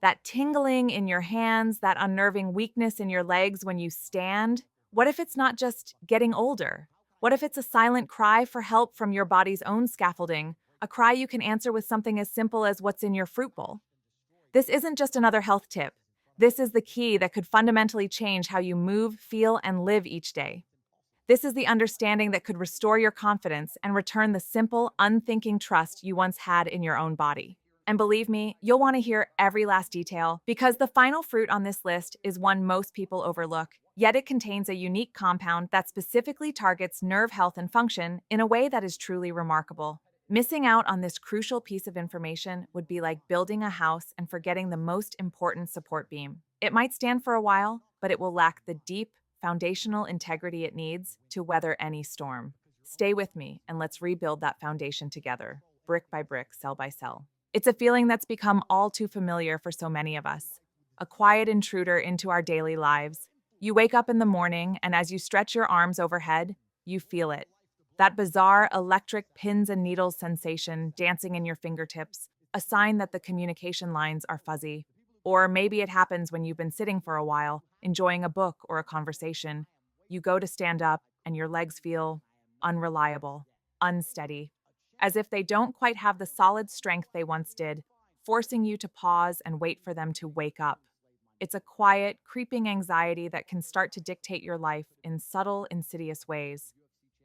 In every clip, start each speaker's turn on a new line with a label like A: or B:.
A: That tingling in your hands, that unnerving weakness in your legs when you stand? What if it's not just getting older? What if it's a silent cry for help from your body's own scaffolding, a cry you can answer with something as simple as what's in your fruit bowl? This isn't just another health tip. This is the key that could fundamentally change how you move, feel, and live each day. This is the understanding that could restore your confidence and return the simple, unthinking trust you once had in your own body. And believe me, you'll want to hear every last detail because the final fruit on this list is one most people overlook, yet it contains a unique compound that specifically targets nerve health and function in a way that is truly remarkable. Missing out on this crucial piece of information would be like building a house and forgetting the most important support beam. It might stand for a while, but it will lack the deep, foundational integrity it needs to weather any storm. Stay with me and let's rebuild that foundation together, brick by brick, cell by cell. It's a feeling that's become all too familiar for so many of us, a quiet intruder into our daily lives. You wake up in the morning, and as you stretch your arms overhead, you feel it. That bizarre electric pins and needles sensation dancing in your fingertips, a sign that the communication lines are fuzzy. Or maybe it happens when you've been sitting for a while, enjoying a book or a conversation. You go to stand up, and your legs feel unreliable, unsteady, as if they don't quite have the solid strength they once did, forcing you to pause and wait for them to wake up. It's a quiet, creeping anxiety that can start to dictate your life in subtle, insidious ways.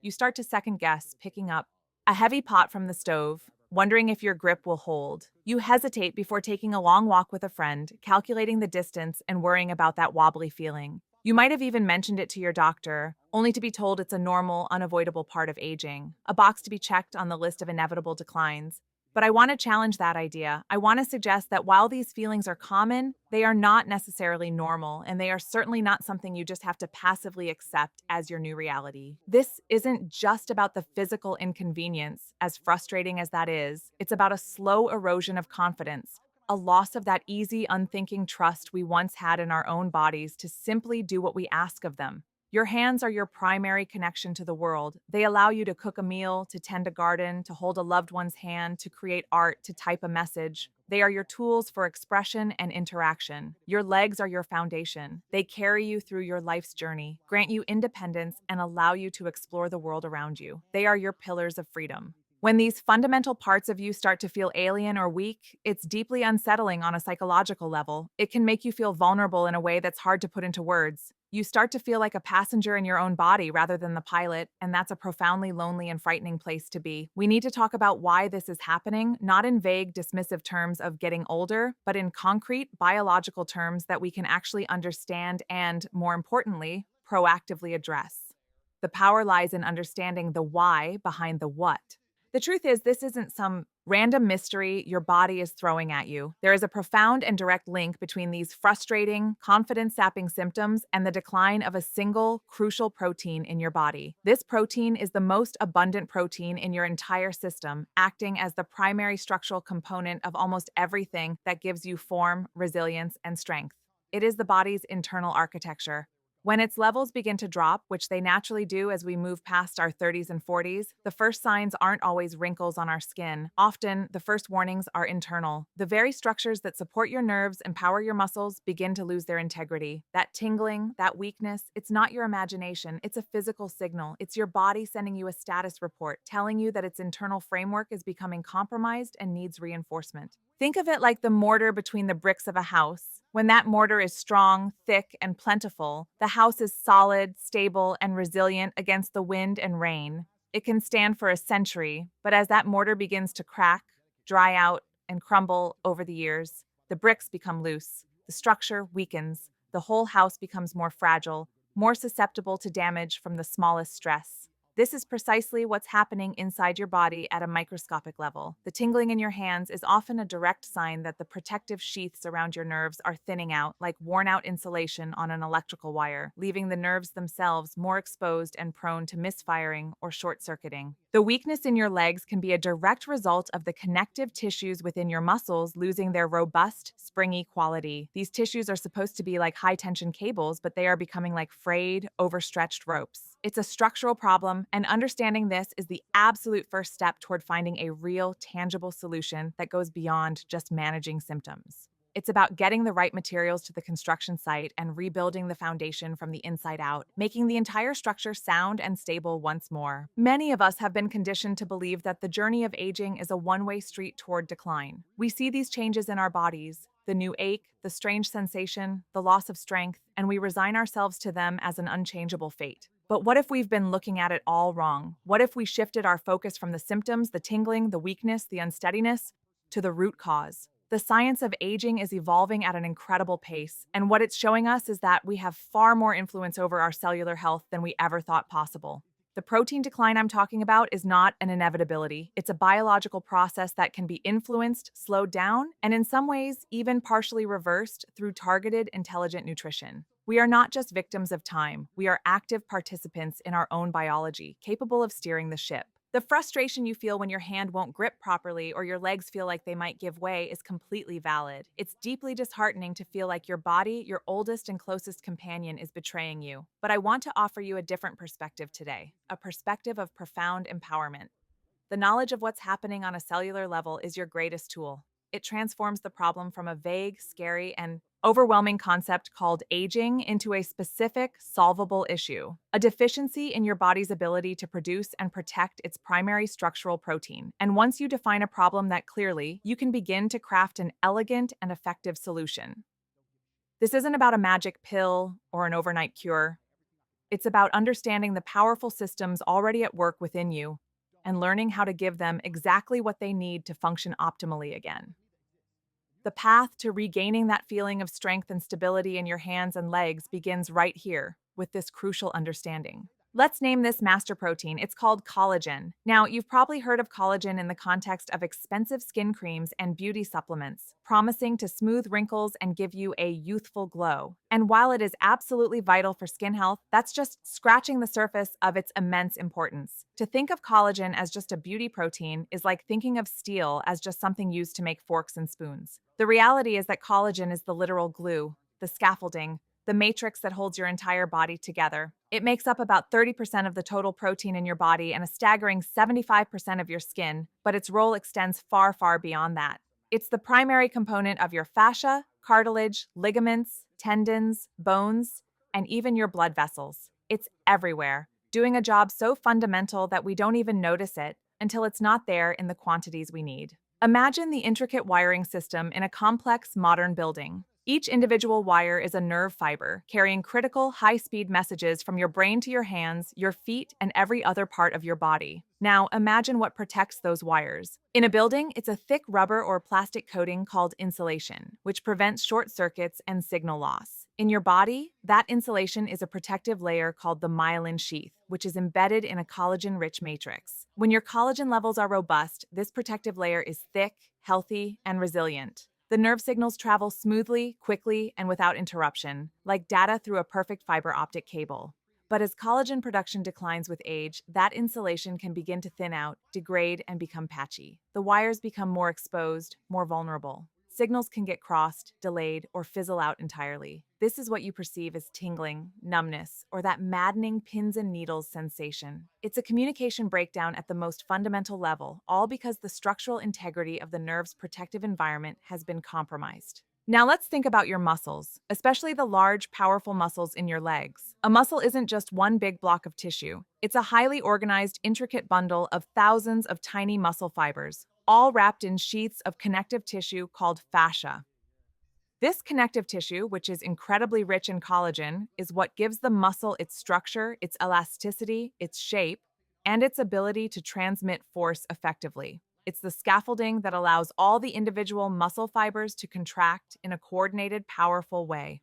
A: You start to second guess picking up a heavy pot from the stove, wondering if your grip will hold. You hesitate before taking a long walk with a friend, calculating the distance and worrying about that wobbly feeling. You might have even mentioned it to your doctor, only to be told it's a normal, unavoidable part of aging, a box to be checked on the list of inevitable declines. But I want to challenge that idea. I want to suggest that while these feelings are common, they are not necessarily normal, and they are certainly not something you just have to passively accept as your new reality. This isn't just about the physical inconvenience, as frustrating as that is. It's about a slow erosion of confidence, a loss of that easy, unthinking trust we once had in our own bodies to simply do what we ask of them. Your hands are your primary connection to the world. They allow you to cook a meal, to tend a garden, to hold a loved one's hand, to create art, to type a message. They are your tools for expression and interaction. Your legs are your foundation. They carry you through your life's journey, grant you independence, and allow you to explore the world around you. They are your pillars of freedom. When these fundamental parts of you start to feel alien or weak, it's deeply unsettling on a psychological level. It can make you feel vulnerable in a way that's hard to put into words. You start to feel like a passenger in your own body rather than the pilot, and that's a profoundly lonely and frightening place to be. We need to talk about why this is happening, not in vague, dismissive terms of getting older, but in concrete, biological terms that we can actually understand and, more importantly, proactively address. The power lies in understanding the why behind the what. The truth is, this isn't some random mystery your body is throwing at you. There is a profound and direct link between these frustrating, confidence-sapping symptoms and the decline of a single, crucial protein in your body. This protein is the most abundant protein in your entire system, acting as the primary structural component of almost everything that gives you form, resilience, and strength. It is the body's internal architecture. When its levels begin to drop, which they naturally do as we move past our 30s and 40s, the first signs aren't always wrinkles on our skin. Often, the first warnings are internal. The very structures that support your nerves and power your muscles begin to lose their integrity. That tingling, that weakness, it's not your imagination, it's a physical signal. It's your body sending you a status report, telling you that its internal framework is becoming compromised and needs reinforcement. Think of it like the mortar between the bricks of a house. When that mortar is strong, thick, and plentiful, the house is solid, stable, and resilient against the wind and rain. It can stand for a century, but as that mortar begins to crack, dry out, and crumble over the years, the bricks become loose, the structure weakens, the whole house becomes more fragile, more susceptible to damage from the smallest stress. This is precisely what's happening inside your body at a microscopic level. The tingling in your hands is often a direct sign that the protective sheaths around your nerves are thinning out, like worn-out insulation on an electrical wire, leaving the nerves themselves more exposed and prone to misfiring or short-circuiting. The weakness in your legs can be a direct result of the connective tissues within your muscles losing their robust, springy quality. These tissues are supposed to be like high-tension cables, but they are becoming like frayed, overstretched ropes. It's a structural problem, and understanding this is the absolute first step toward finding a real, tangible solution that goes beyond just managing symptoms. It's about getting the right materials to the construction site and rebuilding the foundation from the inside out, making the entire structure sound and stable once more. Many of us have been conditioned to believe that the journey of aging is a one-way street toward decline. We see these changes in our bodies, the new ache, the strange sensation, the loss of strength, and we resign ourselves to them as an unchangeable fate. But what if we've been looking at it all wrong? What if we shifted our focus from the symptoms, the tingling, the weakness, the unsteadiness, to the root cause? The science of aging is evolving at an incredible pace, and what it's showing us is that we have far more influence over our cellular health than we ever thought possible. The protein decline I'm talking about is not an inevitability. It's a biological process that can be influenced, slowed down, and in some ways, even partially reversed through targeted, intelligent nutrition. We are not just victims of time, we are active participants in our own biology, capable of steering the ship. The frustration you feel when your hand won't grip properly or your legs feel like they might give way is completely valid. It's deeply disheartening to feel like your body, your oldest and closest companion, is betraying you. But I want to offer you a different perspective today, a perspective of profound empowerment. The knowledge of what's happening on a cellular level is your greatest tool. It transforms the problem from a vague, scary, and overwhelming concept called aging into a specific, solvable issue, a deficiency in your body's ability to produce and protect its primary structural protein. And once you define a problem that clearly, you can begin to craft an elegant and effective solution. This isn't about a magic pill or an overnight cure. It's about understanding the powerful systems already at work within you and learning how to give them exactly what they need to function optimally again. The path to regaining that feeling of strength and stability in your hands and legs begins right here with this crucial understanding. Let's name this master protein. It's called collagen. Now, you've probably heard of collagen in the context of expensive skin creams and beauty supplements, promising to smooth wrinkles and give you a youthful glow. And while it is absolutely vital for skin health, that's just scratching the surface of its immense importance. To think of collagen as just a beauty protein is like thinking of steel as just something used to make forks and spoons. The reality is that collagen is the literal glue, the scaffolding, the matrix that holds your entire body together. It makes up about 30% of the total protein in your body and a staggering 75% of your skin, but its role extends far, far beyond that. It's the primary component of your fascia, cartilage, ligaments, tendons, bones, and even your blood vessels. It's everywhere, doing a job so fundamental that we don't even notice it until it's not there in the quantities we need. Imagine the intricate wiring system in a complex modern building. Each individual wire is a nerve fiber, carrying critical, high-speed messages from your brain to your hands, your feet, and every other part of your body. Now, imagine what protects those wires. In a building, it's a thick rubber or plastic coating called insulation, which prevents short circuits and signal loss. In your body, that insulation is a protective layer called the myelin sheath, which is embedded in a collagen-rich matrix. When your collagen levels are robust, this protective layer is thick, healthy, and resilient. The nerve signals travel smoothly, quickly, and without interruption, like data through a perfect fiber optic cable. But as collagen production declines with age, that insulation can begin to thin out, degrade, and become patchy. The wires become more exposed, more vulnerable. Signals can get crossed, delayed, or fizzle out entirely. This is what you perceive as tingling, numbness, or that maddening pins and needles sensation. It's a communication breakdown at the most fundamental level, all because the structural integrity of the nerve's protective environment has been compromised. Now let's think about your muscles, especially the large, powerful muscles in your legs. A muscle isn't just one big block of tissue. It's a highly organized, intricate bundle of thousands of tiny muscle fibers, all wrapped in sheaths of connective tissue called fascia. This connective tissue, which is incredibly rich in collagen, is what gives the muscle its structure, its elasticity, its shape, and its ability to transmit force effectively. It's the scaffolding that allows all the individual muscle fibers to contract in a coordinated, powerful way.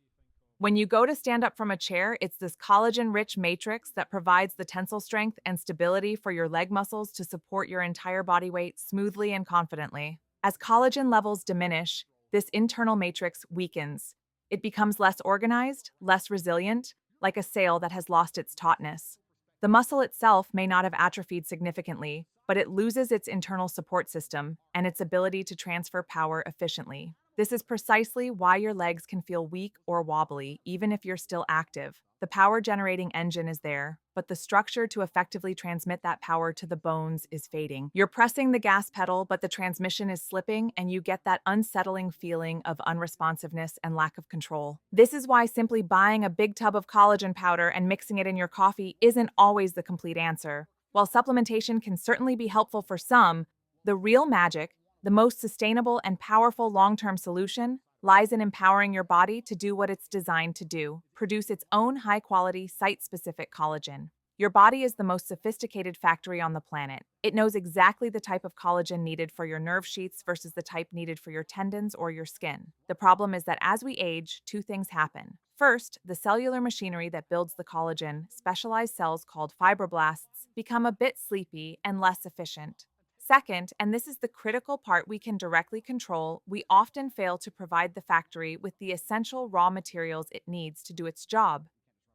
A: When you go to stand up from a chair, it's this collagen-rich matrix that provides the tensile strength and stability for your leg muscles to support your entire body weight smoothly and confidently. As collagen levels diminish, this internal matrix weakens. It becomes less organized, less resilient, like a sail that has lost its tautness. The muscle itself may not have atrophied significantly, but it loses its internal support system and its ability to transfer power efficiently. This is precisely why your legs can feel weak or wobbly, even if you're still active. The power-generating engine is there, but the structure to effectively transmit that power to the bones is fading. You're pressing the gas pedal, but the transmission is slipping, and you get that unsettling feeling of unresponsiveness and lack of control. This is why simply buying a big tub of collagen powder and mixing it in your coffee isn't always the complete answer. While supplementation can certainly be helpful for some, the real magic, the most sustainable and powerful long-term solution, lies in empowering your body to do what it's designed to do, produce its own high-quality, site-specific collagen. Your body is the most sophisticated factory on the planet. It knows exactly the type of collagen needed for your nerve sheaths versus the type needed for your tendons or your skin. The problem is that as we age, two things happen. First, the cellular machinery that builds the collagen, specialized cells called fibroblasts, become a bit sleepy and less efficient. Second, and this is the critical part we can directly control, we often fail to provide the factory with the essential raw materials it needs to do its job.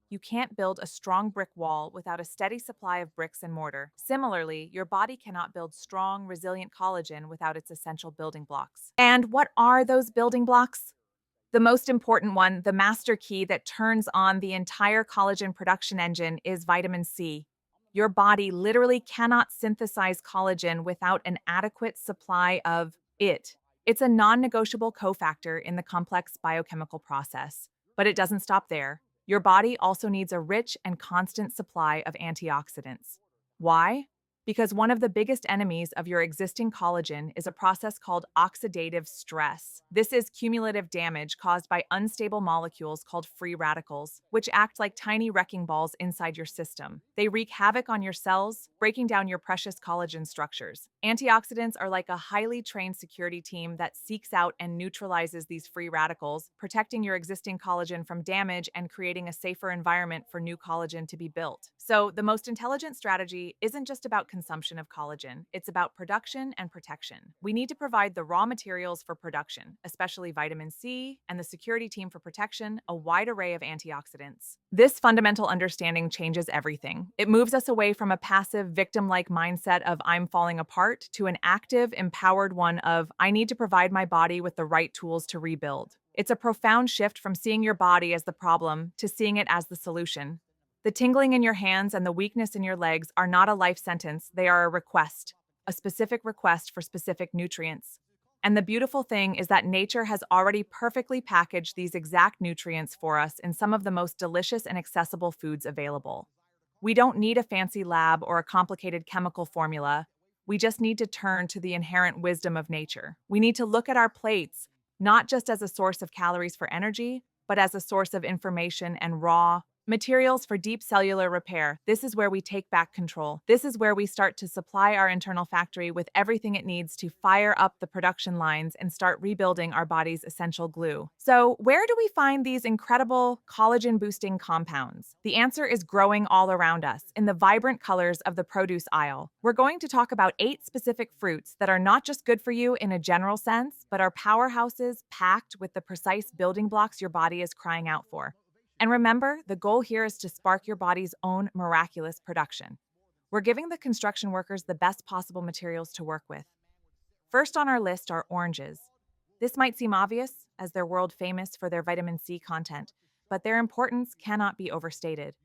A: You can't build a strong brick wall without a steady supply of bricks and mortar. Similarly, your body cannot build strong, resilient collagen without its essential building blocks. And what are those building blocks? The most important one, the master key that turns on the entire collagen production engine, is vitamin C. Your body literally cannot synthesize collagen without an adequate supply of it. It's a non-negotiable cofactor in the complex biochemical process. But it doesn't stop there. Your body also needs a rich and constant supply of antioxidants. Why? Because one of the biggest enemies of your existing collagen is a process called oxidative stress. This is cumulative damage caused by unstable molecules called free radicals, which act like tiny wrecking balls inside your system. They wreak havoc on your cells, breaking down your precious collagen structures. Antioxidants are like a highly trained security team that seeks out and neutralizes these free radicals, protecting your existing collagen from damage and creating a safer environment for new collagen to be built. So, the most intelligent strategy isn't just about consumption of collagen, it's about production and protection. We need to provide the raw materials for production, especially vitamin C, and the security team for protection, a wide array of antioxidants. This fundamental understanding changes everything. It moves us away from a passive, victim-like mindset of I'm falling apart to an active, empowered one of I need to provide my body with the right tools to rebuild. It's a profound shift from seeing your body as the problem to seeing it as the solution. The tingling in your hands and the weakness in your legs are not a life sentence, they are a request, a specific request for specific nutrients. And the beautiful thing is that nature has already perfectly packaged these exact nutrients for us in some of the most delicious and accessible foods available. We don't need a fancy lab or a complicated chemical formula. We just need to turn to the inherent wisdom of nature. We need to look at our plates, not just as a source of calories for energy, but as a source of information and raw materials for deep cellular repair. This is where we take back control. This is where we start to supply our internal factory with everything it needs to fire up the production lines and start rebuilding our body's essential glue. So, where do we find these incredible collagen-boosting compounds? The answer is growing all around us, in the vibrant colors of the produce aisle. We're going to talk about 8 specific fruits that are not just good for you in a general sense, but are powerhouses packed with the precise building blocks your body is crying out for. And remember, the goal here is to spark your body's own miraculous production. We're giving the construction workers the best possible materials to work with. First on our list are oranges. This might seem obvious, as they're world famous for their vitamin C content, but their importance cannot be overstated.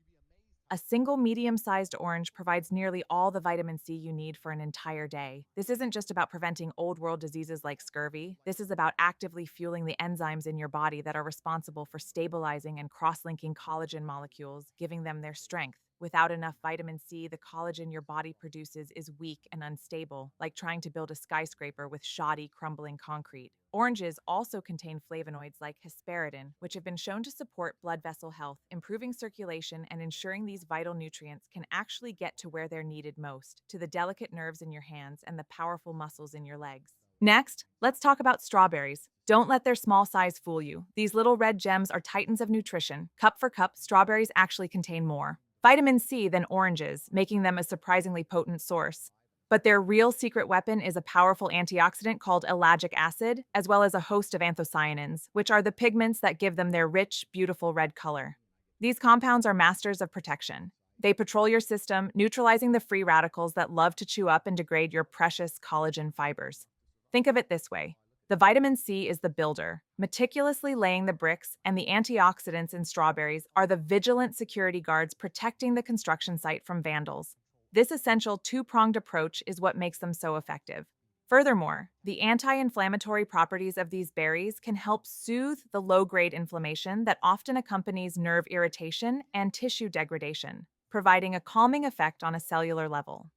A: A single medium-sized orange provides nearly all the vitamin C you need for an entire day. This isn't just about preventing old-world diseases like scurvy. This is about actively fueling the enzymes in your body that are responsible for stabilizing and cross-linking collagen molecules, giving them their strength. Without enough vitamin C, the collagen your body produces is weak and unstable, like trying to build a skyscraper with shoddy, crumbling concrete. Oranges also contain flavonoids like hesperidin, which have been shown to support blood vessel health, improving circulation and ensuring these vital nutrients can actually get to where they're needed most, to the delicate nerves in your hands and the powerful muscles in your legs. Next, let's talk about strawberries. Don't let their small size fool you. These little red gems are titans of nutrition. Cup for cup, strawberries actually contain more vitamin C than oranges, making them a surprisingly potent source. But their real secret weapon is a powerful antioxidant called ellagic acid, as well as a host of anthocyanins, which are the pigments that give them their rich, beautiful red color. These compounds are masters of protection. They patrol your system, neutralizing the free radicals that love to chew up and degrade your precious collagen fibers. Think of it this way. The vitamin C is the builder, meticulously laying the bricks, and the antioxidants in strawberries are the vigilant security guards protecting the construction site from vandals. This essential two-pronged approach is what makes them so effective. Furthermore, the anti-inflammatory properties of these berries can help soothe the low-grade inflammation that often accompanies nerve irritation and tissue degradation, providing a calming effect on a cellular level.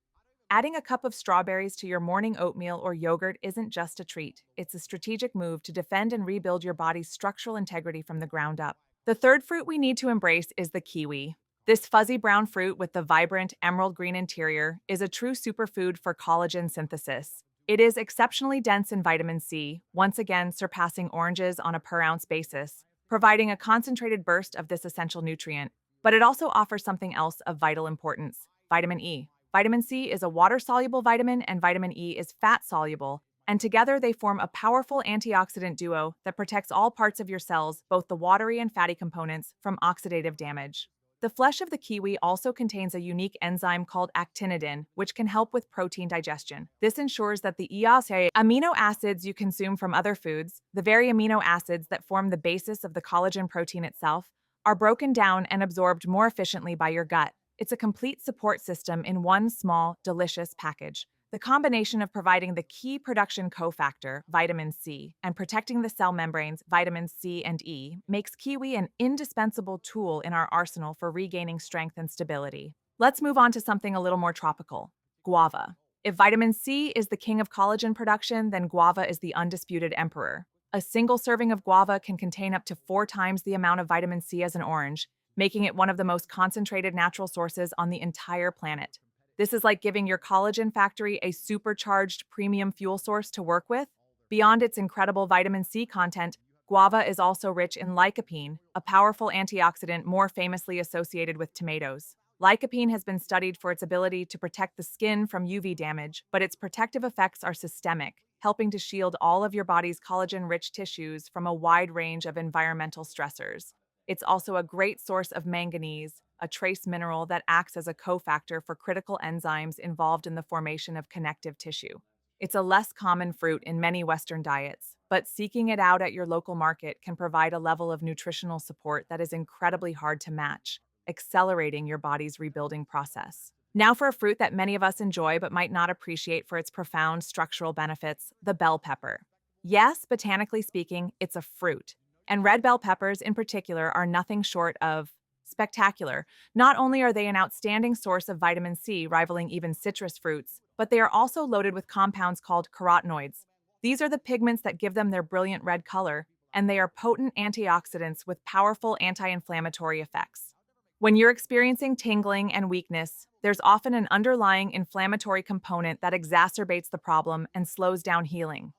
A: Adding a cup of strawberries to your morning oatmeal or yogurt isn't just a treat, it's a strategic move to defend and rebuild your body's structural integrity from the ground up. The third fruit we need to embrace is the kiwi. This fuzzy brown fruit with the vibrant emerald green interior is a true superfood for collagen synthesis. It is exceptionally dense in vitamin C, once again surpassing oranges on a per-ounce basis, providing a concentrated burst of this essential nutrient. But it also offers something else of vital importance: vitamin E. Vitamin C is a water-soluble vitamin and vitamin E is fat-soluble, and together they form a powerful antioxidant duo that protects all parts of your cells, both the watery and fatty components, from oxidative damage. The flesh of the kiwi also contains a unique enzyme called actinidin, which can help with protein digestion. This ensures that the amino acids you consume from other foods, the very amino acids that form the basis of the collagen protein itself, are broken down and absorbed more efficiently by your gut. It's a complete support system in one small, delicious package. The combination of providing the key production cofactor, vitamin C, and protecting the cell membranes, vitamins C and E, makes kiwi an indispensable tool in our arsenal for regaining strength and stability. Let's move on to something a little more tropical: guava. If vitamin C is the king of collagen production, then guava is the undisputed emperor. A single serving of guava can contain up to 4 times the amount of vitamin C as an orange, making it one of the most concentrated natural sources on the entire planet. This is like giving your collagen factory a supercharged premium fuel source to work with. Beyond its incredible vitamin C content, guava is also rich in lycopene, a powerful antioxidant more famously associated with tomatoes. Lycopene has been studied for its ability to protect the skin from UV damage, but its protective effects are systemic, helping to shield all of your body's collagen-rich tissues from a wide range of environmental stressors. It's also a great source of manganese, a trace mineral that acts as a cofactor for critical enzymes involved in the formation of connective tissue. It's a less common fruit in many Western diets, but seeking it out at your local market can provide a level of nutritional support that is incredibly hard to match, accelerating your body's rebuilding process. Now for a fruit that many of us enjoy but might not appreciate for its profound structural benefits: the bell pepper. Yes, botanically speaking, it's a fruit. And red bell peppers in particular are nothing short of spectacular. Not only are they an outstanding source of vitamin C, rivaling even citrus fruits, but they are also loaded with compounds called carotenoids. These are the pigments that give them their brilliant red color, and they are potent antioxidants with powerful anti-inflammatory effects. When you're experiencing tingling and weakness, there's often an underlying inflammatory component that exacerbates the problem and slows down healing.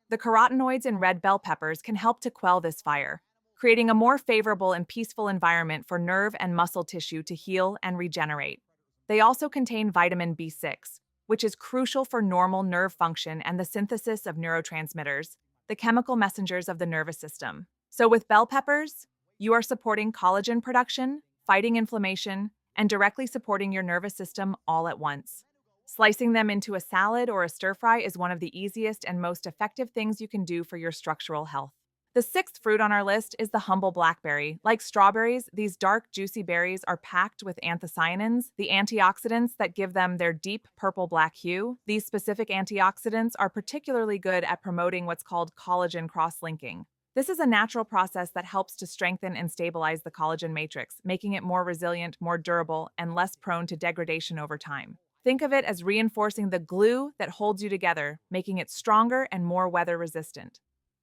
A: The carotenoids in red bell peppers can help to quell this fire, creating a more favorable and peaceful environment for nerve and muscle tissue to heal and regenerate. They also contain vitamin B6, which is crucial for normal nerve function and the synthesis of neurotransmitters, the chemical messengers of the nervous system. So with bell peppers, you are supporting collagen production, fighting inflammation, and directly supporting your nervous system all at once. Slicing them into a salad or a stir-fry is one of the easiest and most effective things you can do for your structural health. The sixth fruit on our list is the humble blackberry. Like strawberries, these dark, juicy berries are packed with anthocyanins, the antioxidants that give them their deep purple-black hue. These specific antioxidants are particularly good at promoting what's called collagen cross-linking. This is a natural process that helps to strengthen and stabilize the collagen matrix, making it more resilient, more durable, and less prone to degradation over time. Think of it as reinforcing the glue that holds you together, making it stronger and more weather-resistant.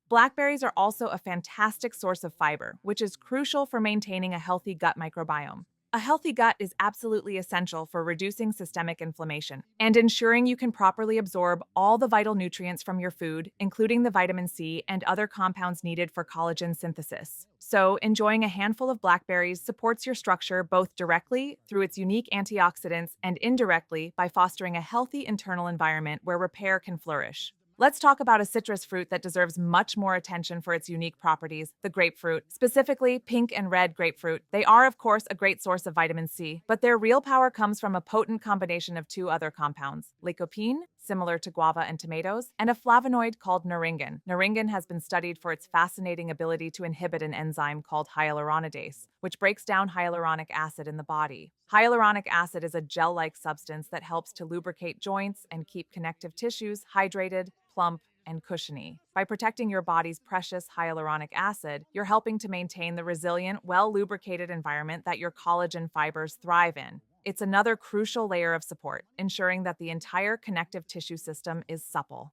A: Blackberries are also a fantastic source of fiber, which is crucial for maintaining a healthy gut microbiome. A healthy gut is absolutely essential for reducing systemic inflammation and ensuring you can properly absorb all the vital nutrients from your food, including the vitamin C and other compounds needed for collagen synthesis. So, enjoying a handful of blackberries supports your structure both directly through its unique antioxidants and indirectly by fostering a healthy internal environment where repair can flourish. Let's talk about a citrus fruit that deserves much more attention for its unique properties: the grapefruit, specifically pink and red grapefruit. They are, of course, a great source of vitamin C, but their real power comes from a potent combination of two other compounds: lycopene, similar to guava and tomatoes, and a flavonoid called naringin. Naringin has been studied for its fascinating ability to inhibit an enzyme called hyaluronidase, which breaks down hyaluronic acid in the body. Hyaluronic acid is a gel-like substance that helps to lubricate joints and keep connective tissues hydrated, plump, and cushiony. By protecting your body's precious hyaluronic acid, you're helping to maintain the resilient, well-lubricated environment that your collagen fibers thrive in. It's another crucial layer of support, ensuring that the entire connective tissue system is supple.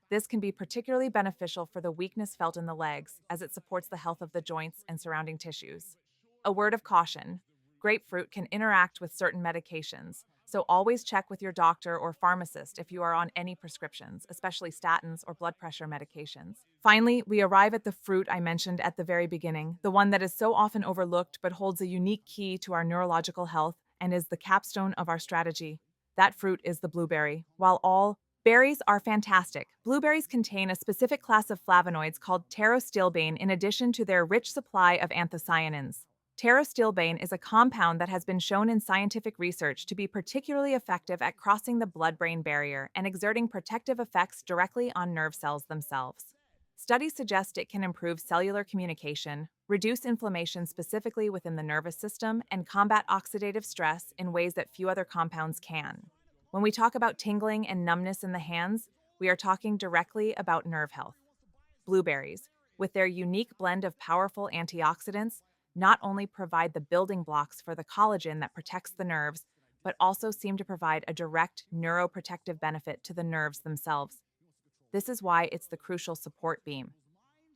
A: This can be particularly beneficial for the weakness felt in the legs, as it supports the health of the joints and surrounding tissues. A word of caution: grapefruit can interact with certain medications, so always check with your doctor or pharmacist if you are on any prescriptions, especially statins or blood pressure medications. Finally, we arrive at the fruit I mentioned at the very beginning, the one that is so often overlooked but holds a unique key to our neurological health and is the capstone of our strategy. That fruit is the blueberry. While all berries are fantastic, blueberries contain a specific class of flavonoids called pterostilbene in addition to their rich supply of anthocyanins. Pterostilbene is a compound that has been shown in scientific research to be particularly effective at crossing the blood-brain barrier and exerting protective effects directly on nerve cells themselves. Studies suggest it can improve cellular communication, reduce inflammation specifically within the nervous system, and combat oxidative stress in ways that few other compounds can. When we talk about tingling and numbness in the hands, we are talking directly about nerve health. Blueberries, with their unique blend of powerful antioxidants, not only provide the building blocks for the collagen that protects the nerves, but also seem to provide a direct neuroprotective benefit to the nerves themselves. This is why it's the crucial support beam.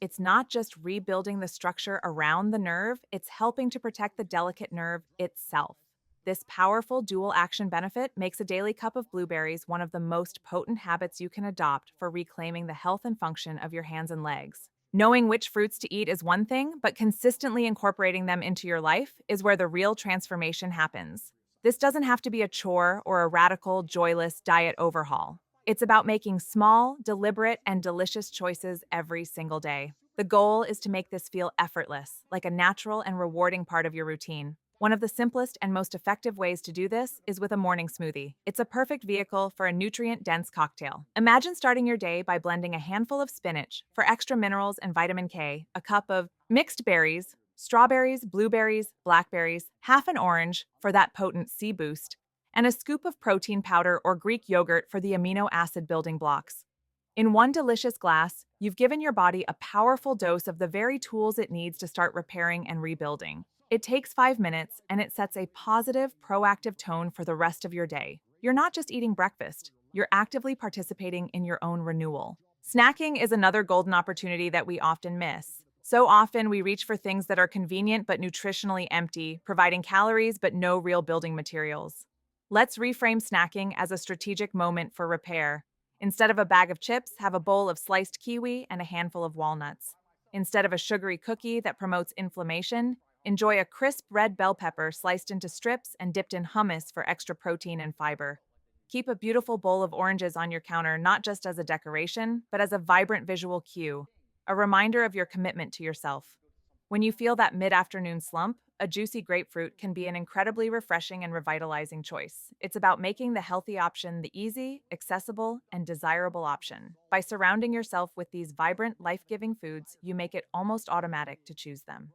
A: It's not just rebuilding the structure around the nerve, it's helping to protect the delicate nerve itself. This powerful dual action benefit makes a daily cup of blueberries one of the most potent habits you can adopt for reclaiming the health and function of your hands and legs. Knowing which fruits to eat is one thing, but consistently incorporating them into your life is where the real transformation happens. This doesn't have to be a chore or a radical, joyless diet overhaul. It's about making small, deliberate, and delicious choices every single day. The goal is to make this feel effortless, like a natural and rewarding part of your routine. One of the simplest and most effective ways to do this is with a morning smoothie. It's a perfect vehicle for a nutrient-dense cocktail. Imagine starting your day by blending a handful of spinach for extra minerals and vitamin K, a cup of mixed berries, strawberries, blueberries, blackberries, half an orange for that potent C boost, and a scoop of protein powder or Greek yogurt for the amino acid building blocks. In one delicious glass, you've given your body a powerful dose of the very tools it needs to start repairing and rebuilding. It takes 5 minutes, and it sets a positive, proactive tone for the rest of your day. You're not just eating breakfast, you're actively participating in your own renewal. Snacking is another golden opportunity that we often miss. So often, we reach for things that are convenient but nutritionally empty, providing calories but no real building materials. Let's reframe snacking as a strategic moment for repair. Instead of a bag of chips, have a bowl of sliced kiwi and a handful of walnuts. Instead of a sugary cookie that promotes inflammation, enjoy a crisp red bell pepper sliced into strips and dipped in hummus for extra protein and fiber. Keep a beautiful bowl of oranges on your counter not just as a decoration, but as a vibrant visual cue, a reminder of your commitment to yourself. When you feel that mid-afternoon slump, a juicy grapefruit can be an incredibly refreshing and revitalizing choice. It's about making the healthy option the easy, accessible, and desirable option. By surrounding yourself with these vibrant, life-giving foods, you make it almost automatic to choose them.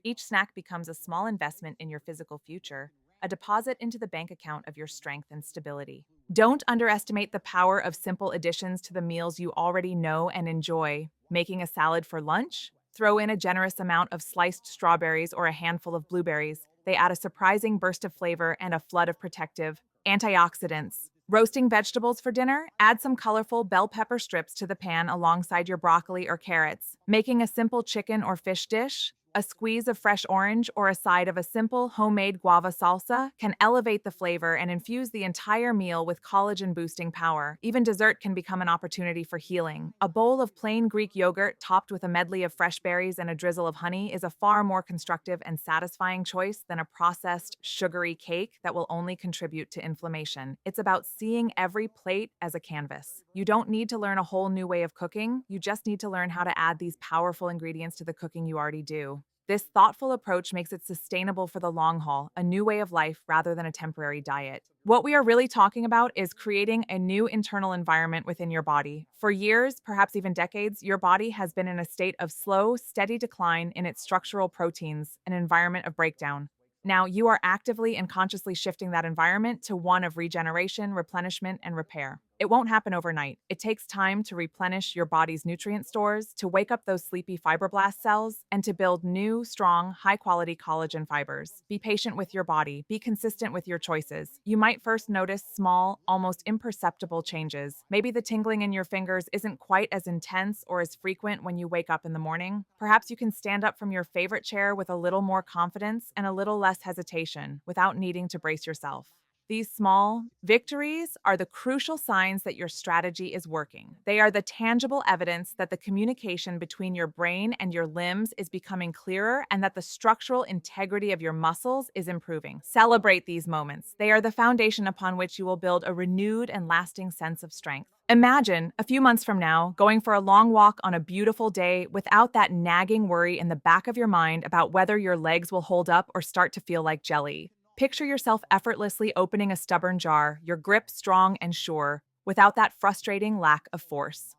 A: Each snack becomes a small investment in your physical future, a deposit into the bank account of your strength and stability. Don't underestimate the power of simple additions to the meals you already know and enjoy. Making a salad for lunch? Throw in a generous amount of sliced strawberries or a handful of blueberries. They add a surprising burst of flavor and a flood of protective antioxidants. Roasting vegetables for dinner? Add some colorful bell pepper strips to the pan alongside your broccoli or carrots. Making a simple chicken or fish dish? A squeeze of fresh orange or a side of a simple homemade guava salsa can elevate the flavor and infuse the entire meal with collagen-boosting power. Even dessert can become an opportunity for healing. A bowl of plain Greek yogurt topped with a medley of fresh berries and a drizzle of honey is a far more constructive and satisfying choice than a processed, sugary cake that will only contribute to inflammation. It's about seeing every plate as a canvas. You don't need to learn a whole new way of cooking, you just need to learn how to add these powerful ingredients to the cooking you already do. This thoughtful approach makes it sustainable for the long haul, a new way of life rather than a temporary diet. What we are really talking about is creating a new internal environment within your body. For years, perhaps even decades, your body has been in a state of slow, steady decline in its structural proteins, an environment of breakdown. Now, you are actively and consciously shifting that environment to one of regeneration, replenishment, and repair. It won't happen overnight. It takes time to replenish your body's nutrient stores, to wake up those sleepy fibroblast cells, and to build new, strong, high quality collagen fibers. Be patient with your body. Be consistent with your choices. You might first notice small, almost imperceptible changes. Maybe the tingling in your fingers isn't quite as intense or as frequent when you wake up in the morning. Perhaps you can stand up from your favorite chair with a little more confidence and a little less hesitation without needing to brace yourself. These small victories are the crucial signs that your strategy is working. They are the tangible evidence that the communication between your brain and your limbs is becoming clearer and that the structural integrity of your muscles is improving. Celebrate these moments. They are the foundation upon which you will build a renewed and lasting sense of strength. Imagine, a few months from now, going for a long walk on a beautiful day without that nagging worry in the back of your mind about whether your legs will hold up or start to feel like jelly. Picture yourself effortlessly opening a stubborn jar, your grip strong and sure, without that frustrating lack of force.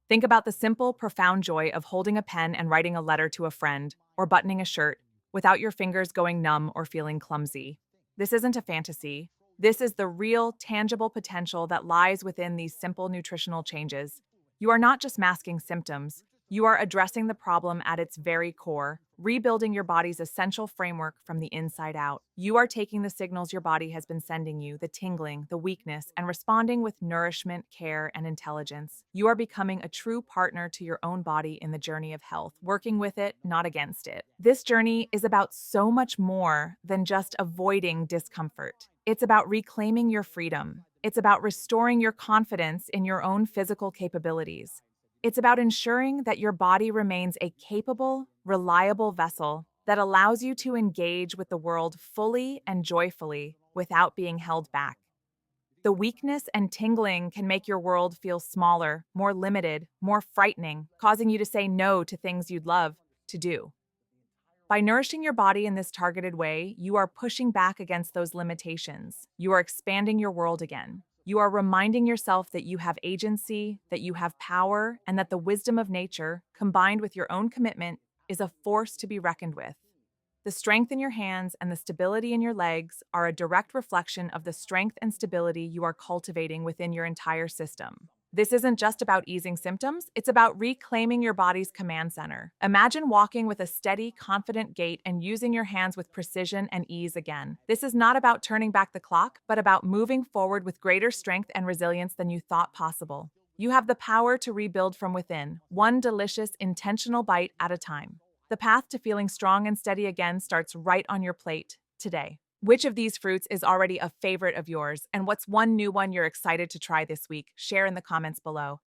A: Think about the simple, profound joy of holding a pen and writing a letter to a friend, or buttoning a shirt, without your fingers going numb or feeling clumsy. This isn't a fantasy. This is the real, tangible potential that lies within these simple nutritional changes. You are not just masking symptoms, you are addressing the problem at its very core, rebuilding your body's essential framework from the inside out. You are taking the signals your body has been sending you, the tingling, the weakness, and responding with nourishment, care, and intelligence. You are becoming a true partner to your own body in the journey of health, working with it, not against it. This journey is about so much more than just avoiding discomfort. It's about reclaiming your freedom. It's about restoring your confidence in your own physical capabilities. It's about ensuring that your body remains a capable, reliable vessel that allows you to engage with the world fully and joyfully without being held back. The weakness and tingling can make your world feel smaller, more limited, more frightening, causing you to say no to things you'd love to do. By nourishing your body in this targeted way, you are pushing back against those limitations. You are expanding your world again. You are reminding yourself that you have agency, that you have power, and that the wisdom of nature, combined with your own commitment, is a force to be reckoned with. The strength in your hands and the stability in your legs are a direct reflection of the strength and stability you are cultivating within your entire system. This isn't just about easing symptoms, it's about reclaiming your body's command center. Imagine walking with a steady, confident gait and using your hands with precision and ease again. This is not about turning back the clock, but about moving forward with greater strength and resilience than you thought possible. You have the power to rebuild from within, one delicious, intentional bite at a time. The path to feeling strong and steady again starts right on your plate today. Which of these fruits is already a favorite of yours, and what's one new one you're excited to try this week? Share in the comments below.